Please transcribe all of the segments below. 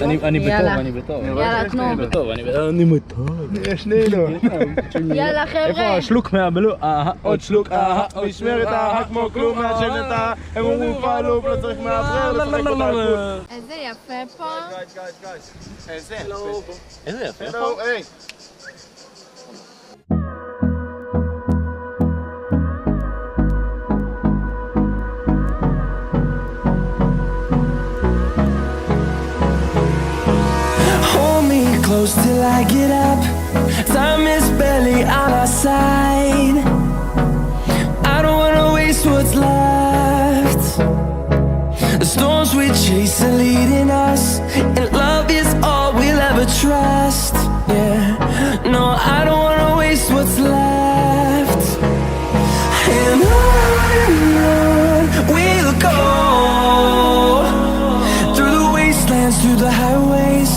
אני בתור. יאללה, תנו. אני בתור. שנינו. יאללה, חבר'ה. איפה השלוק מהבלו? עוד שלוק, משמרת כמו כלום מהשנת הם אומרים פעלו, לא צריך מאוורר, לשחק אותה. איזה יפה פה. איזה יפה. Close till I get up. Time is barely on our side. I don't wanna waste what's left. The storms we chase are leading us, and love is all we'll ever trust. Yeah, no, I don't wanna waste what's left. And on we'll go, through the wastelands, through the highways,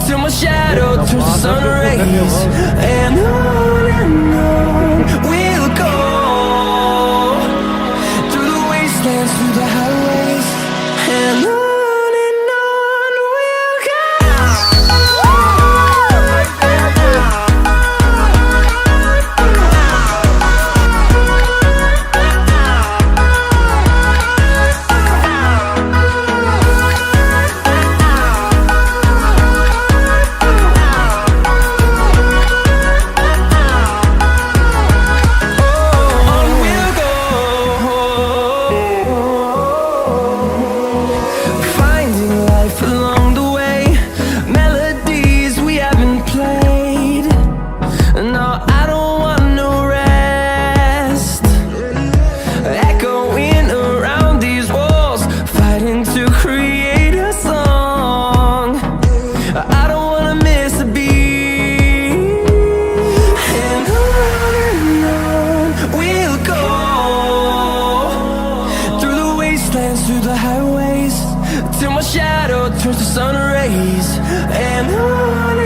till my shadow turns to sun rays. And on we'll go, through the wastelands, through the highways. And on we'll go. Through the highways, till my shadow turns to sun rays. And on